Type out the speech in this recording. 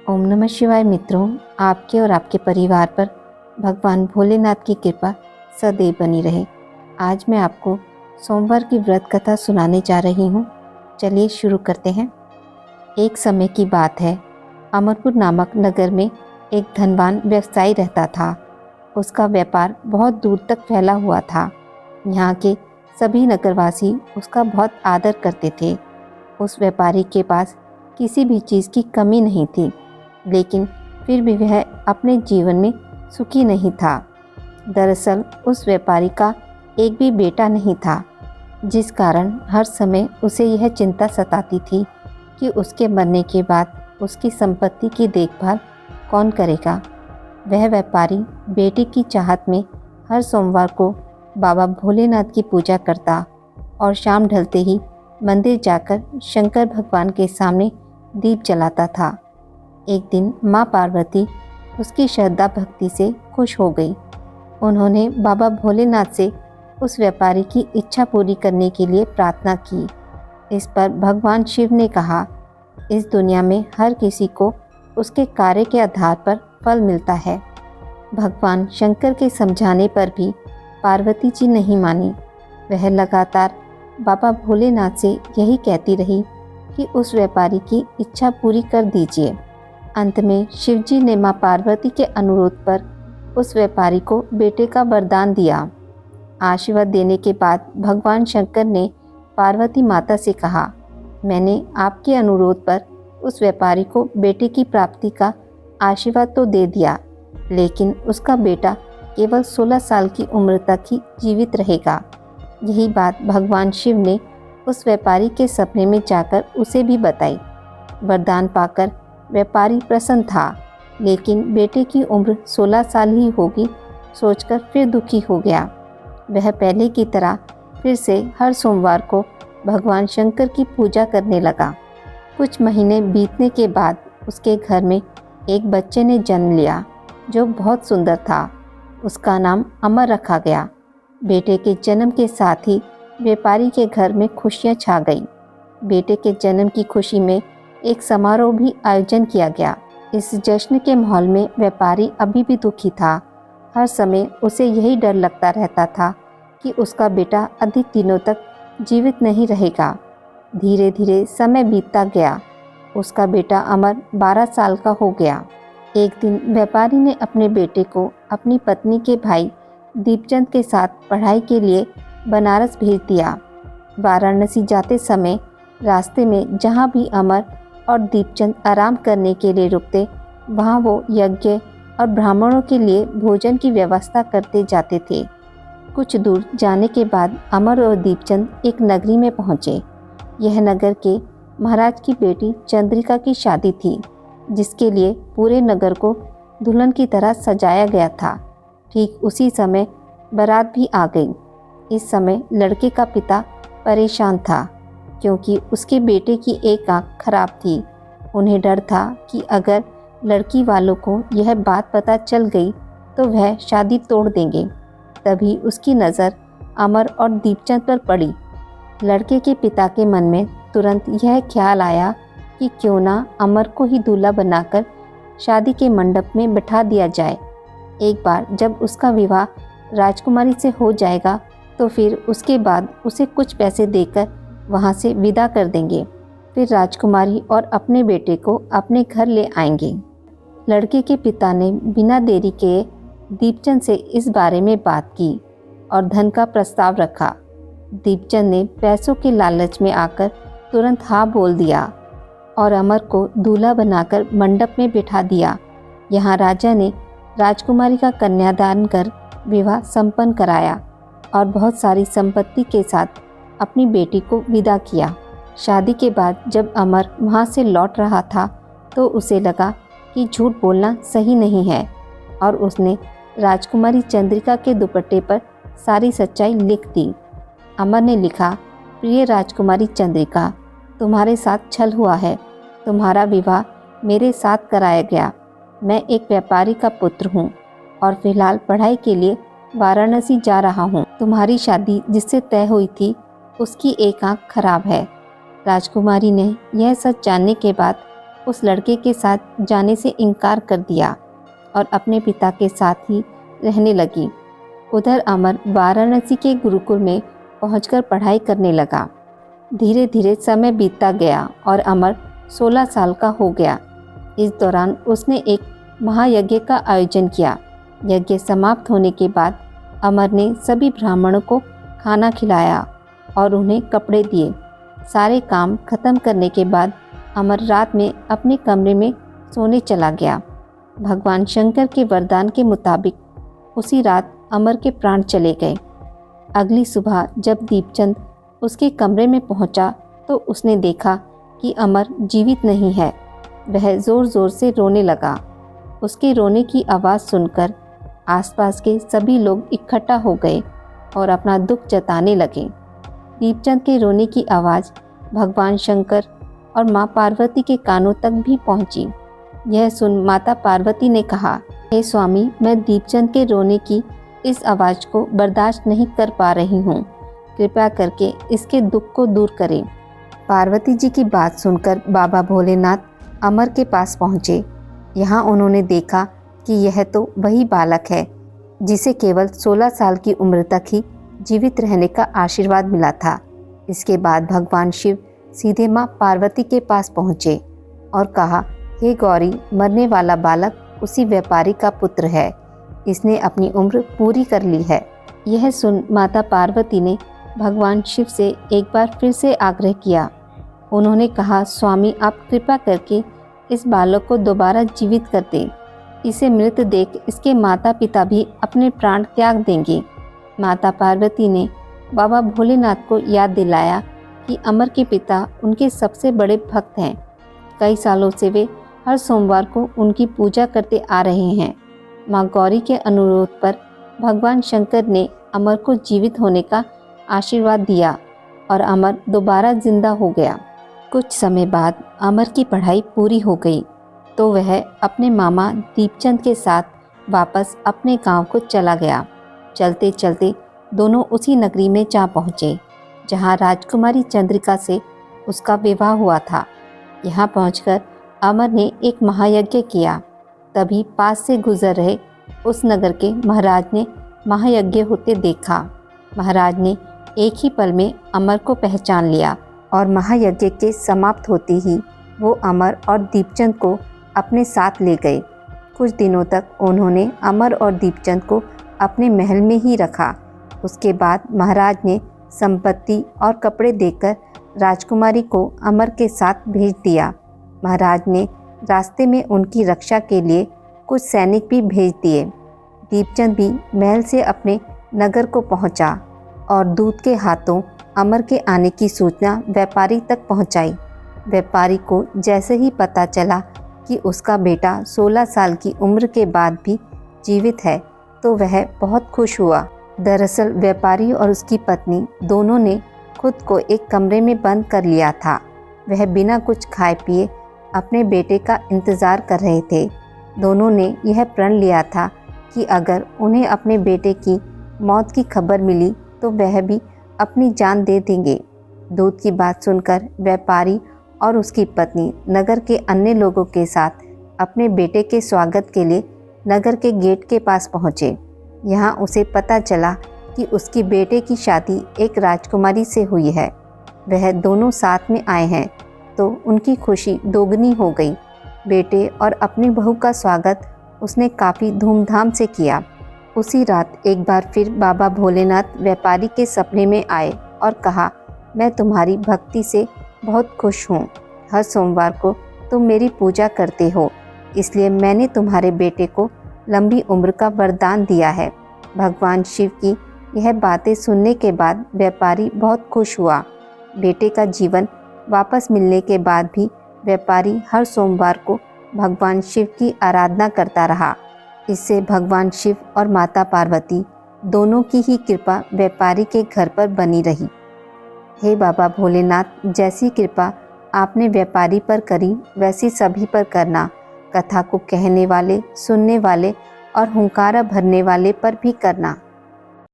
ओम नमः शिवाय मित्रों, आपके और आपके परिवार पर भगवान भोलेनाथ की कृपा सदैव बनी रहे। आज मैं आपको सोमवार की व्रत कथा सुनाने जा रही हूँ। चलिए शुरू करते हैं। एक समय की बात है, अमरपुर नामक नगर में एक धनवान व्यवसायी रहता था। उसका व्यापार बहुत दूर तक फैला हुआ था। यहाँ के सभी नगरवासी उसका बहुत आदर करते थे। उस व्यापारी के पास किसी भी चीज़ की कमी नहीं थी, लेकिन फिर भी वह अपने जीवन में सुखी नहीं था। दरअसल उस व्यापारी का एक भी बेटा नहीं था, जिस कारण हर समय उसे यह चिंता सताती थी कि उसके मरने के बाद उसकी संपत्ति की देखभाल कौन करेगा। वह व्यापारी बेटे की चाहत में हर सोमवार को बाबा भोलेनाथ की पूजा करता और शाम ढलते ही मंदिर जाकर शंकर भगवान के सामने दीप जलाता था। एक दिन माँ पार्वती उसकी श्रद्धा भक्ति से खुश हो गई। उन्होंने बाबा भोलेनाथ से उस व्यापारी की इच्छा पूरी करने के लिए प्रार्थना की। इस पर भगवान शिव ने कहा, इस दुनिया में हर किसी को उसके कार्य के आधार पर फल मिलता है। भगवान शंकर के समझाने पर भी पार्वती जी नहीं मानी। वह लगातार बाबा भोलेनाथ से यही कहती रही कि उस व्यापारी की इच्छा पूरी कर दीजिए। अंत में शिवजी ने मां पार्वती के अनुरोध पर उस व्यापारी को बेटे का वरदान दिया। आशीर्वाद देने के बाद भगवान शंकर ने पार्वती माता से कहा, मैंने आपके अनुरोध पर उस व्यापारी को बेटे की प्राप्ति का आशीर्वाद तो दे दिया, लेकिन उसका बेटा केवल 16 साल की उम्र तक ही जीवित रहेगा। यही बात भगवान शिव ने उस व्यापारी के सपने में जाकर उसे भी बताई। वरदान पाकर व्यापारी प्रसन्न था, लेकिन बेटे की उम्र 16 साल ही होगी सोचकर फिर दुखी हो गया। वह पहले की तरह फिर से हर सोमवार को भगवान शंकर की पूजा करने लगा। कुछ महीने बीतने के बाद उसके घर में एक बच्चे ने जन्म लिया जो बहुत सुंदर था। उसका नाम अमर रखा गया। बेटे के जन्म के साथ ही व्यापारी के घर में खुशियां छा गई। बेटे के जन्म की खुशी में एक समारोह भी आयोजन किया गया। इस जश्न के माहौल में व्यापारी अभी भी दुखी था। हर समय उसे यही डर लगता रहता था कि उसका बेटा अधिक दिनों तक जीवित नहीं रहेगा। धीरे धीरे समय बीतता गया। उसका बेटा अमर 12 साल का हो गया। एक दिन व्यापारी ने अपने बेटे को अपनी पत्नी के भाई दीपचंद के साथ पढ़ाई के लिए बनारस भेज दिया। वाराणसी जाते समय रास्ते में जहाँ भी अमर और दीपचंद आराम करने के लिए रुकते, वहाँ वो यज्ञ और ब्राह्मणों के लिए भोजन की व्यवस्था करते जाते थे। कुछ दूर जाने के बाद अमर और दीपचंद एक नगरी में पहुँचे। यह नगर के महाराज की बेटी चंद्रिका की शादी थी, जिसके लिए पूरे नगर को दुल्हन की तरह सजाया गया था। ठीक उसी समय बारात भी आ गई। इस समय लड़के का पिता परेशान था, क्योंकि उसके बेटे की एक आंख खराब थी। उन्हें डर था कि अगर लड़की वालों को यह बात पता चल गई तो वह शादी तोड़ देंगे। तभी उसकी नज़र अमर और दीपचंद पर पड़ी। लड़के के पिता के मन में तुरंत यह ख्याल आया कि क्यों ना अमर को ही दूल्हा बनाकर शादी के मंडप में बिठा दिया जाए। एक बार जब उसका विवाह राजकुमारी से हो जाएगा तो फिर उसके बाद उसे कुछ पैसे देकर वहाँ से विदा कर देंगे। फिर राजकुमारी और अपने बेटे को अपने घर ले आएंगे। लड़के के पिता ने बिना देरी के दीपचंद से इस बारे में बात की और धन का प्रस्ताव रखा। दीपचंद ने पैसों के लालच में आकर तुरंत हाँ बोल दिया और अमर को दूल्हा बनाकर मंडप में बिठा दिया। यहाँ राजा ने राजकुमारी का कन्यादान कर विवाह संपन्न कराया और बहुत सारी संपत्ति के साथ अपनी बेटी को विदा किया। शादी के बाद जब अमर वहाँ से लौट रहा था तो उसे लगा कि झूठ बोलना सही नहीं है और उसने राजकुमारी चंद्रिका के दुपट्टे पर सारी सच्चाई लिख दी। अमर ने लिखा, प्रिय राजकुमारी चंद्रिका, तुम्हारे साथ छल हुआ है। तुम्हारा विवाह मेरे साथ कराया गया। मैं एक व्यापारी का पुत्र हूँ और फिलहाल पढ़ाई के लिए वाराणसी जा रहा हूँ। तुम्हारी शादी जिससे तय हुई थी उसकी एक आंख खराब है। राजकुमारी ने यह सच जानने के बाद उस लड़के के साथ जाने से इनकार कर दिया और अपने पिता के साथ ही रहने लगी। उधर अमर वाराणसी के गुरुकुल में पहुंचकर पढ़ाई करने लगा। धीरे धीरे समय बीतता गया और अमर 16 साल का हो गया। इस दौरान उसने एक महायज्ञ का आयोजन किया। यज्ञ समाप्त होने के बाद अमर ने सभी ब्राह्मणों को खाना खिलाया और उन्हें कपड़े दिए। सारे काम खत्म करने के बाद अमर रात में अपने कमरे में सोने चला गया। भगवान शंकर के वरदान के मुताबिक उसी रात अमर के प्राण चले गए। अगली सुबह जब दीपचंद उसके कमरे में पहुंचा तो उसने देखा कि अमर जीवित नहीं है। वह ज़ोर ज़ोर से रोने लगा। उसके रोने की आवाज़ सुनकर आसपास के सभी लोग इकट्ठा हो गए और अपना दुख जताने लगे। दीपचंद के रोने की आवाज़ भगवान शंकर और माँ पार्वती के कानों तक भी पहुंची। यह सुन माता पार्वती ने कहा, हे स्वामी, मैं दीपचंद के रोने की इस आवाज़ को बर्दाश्त नहीं कर पा रही हूँ। कृपया करके इसके दुख को दूर करें। पार्वती जी की बात सुनकर बाबा भोलेनाथ अमर के पास पहुँचे। यहाँ उन्होंने देखा कि यह तो वही बालक है जिसे केवल 16 साल की उम्र तक ही जीवित रहने का आशीर्वाद मिला था। इसके बाद भगवान शिव सीधे माँ पार्वती के पास पहुँचे और कहा, हे गौरी, मरने वाला बालक उसी व्यापारी का पुत्र है। इसने अपनी उम्र पूरी कर ली है। यह सुन माता पार्वती ने भगवान शिव से एक बार फिर से आग्रह किया। उन्होंने कहा, स्वामी, आप कृपा करके इस बालक को दोबारा जीवित कर दें। इसे मृत देख इसके माता पिता भी अपने प्राण त्याग देंगे। माता पार्वती ने बाबा भोलेनाथ को याद दिलाया कि अमर के पिता उनके सबसे बड़े भक्त हैं। कई सालों से वे हर सोमवार को उनकी पूजा करते आ रहे हैं। माँ गौरी के अनुरोध पर भगवान शंकर ने अमर को जीवित होने का आशीर्वाद दिया और अमर दोबारा जिंदा हो गया। कुछ समय बाद अमर की पढ़ाई पूरी हो गई तो वह अपने मामा दीपचंद के साथ वापस अपने गांव को चला गया। चलते चलते दोनों उसी नगरी में जा पहुँचे जहां राजकुमारी चंद्रिका से उसका विवाह हुआ था। यहाँ पहुंचकर अमर ने एक महायज्ञ किया। तभी पास से गुजर रहे उस नगर के महाराज ने महायज्ञ होते देखा। महाराज ने एक ही पल में अमर को पहचान लिया और महायज्ञ के समाप्त होते ही वो अमर और दीपचंद को अपने साथ ले गए। कुछ दिनों तक उन्होंने अमर और दीपचंद को अपने महल में ही रखा। उसके बाद महाराज ने संपत्ति और कपड़े देकर राजकुमारी को अमर के साथ भेज दिया। महाराज ने रास्ते में उनकी रक्षा के लिए कुछ सैनिक भी भेज दिए। दीपचंद भी महल से अपने नगर को पहुंचा और दूत के हाथों अमर के आने की सूचना व्यापारी तक पहुंचाई। व्यापारी को जैसे ही पता चला कि उसका बेटा 16 साल की उम्र के बाद भी जीवित है तो वह बहुत खुश हुआ। दरअसल व्यापारी और उसकी पत्नी दोनों ने खुद को एक कमरे में बंद कर लिया था। वह बिना कुछ खाए पिए अपने बेटे का इंतज़ार कर रहे थे। दोनों ने यह प्रण लिया था कि अगर उन्हें अपने बेटे की मौत की खबर मिली तो वह भी अपनी जान दे देंगे। दूत की बात सुनकर व्यापारी और उसकी पत्नी नगर के अन्य लोगों के साथ अपने बेटे के स्वागत के लिए नगर के गेट के पास पहुँचे। यहाँ उसे पता चला कि उसकी बेटे की शादी एक राजकुमारी से हुई है। वह दोनों साथ में आए हैं तो उनकी खुशी दोगुनी हो गई। बेटे और अपनी बहू का स्वागत उसने काफ़ी धूमधाम से किया। उसी रात एक बार फिर बाबा भोलेनाथ व्यापारी के सपने में आए और कहा, मैं तुम्हारी भक्ति से बहुत खुश हूँ। हर सोमवार को तुम मेरी पूजा करते हो, इसलिए मैंने तुम्हारे बेटे को लंबी उम्र का वरदान दिया है। भगवान शिव की यह बातें सुनने के बाद व्यापारी बहुत खुश हुआ। बेटे का जीवन वापस मिलने के बाद भी व्यापारी हर सोमवार को भगवान शिव की आराधना करता रहा। इससे भगवान शिव और माता पार्वती दोनों की ही कृपा व्यापारी के घर पर बनी रही। हे बाबा भोलेनाथ, जैसी कृपा आपने व्यापारी पर करी वैसी सभी पर करना। कथा को कहने वाले, सुनने वाले और हुंकारा भरने वाले पर भी करना।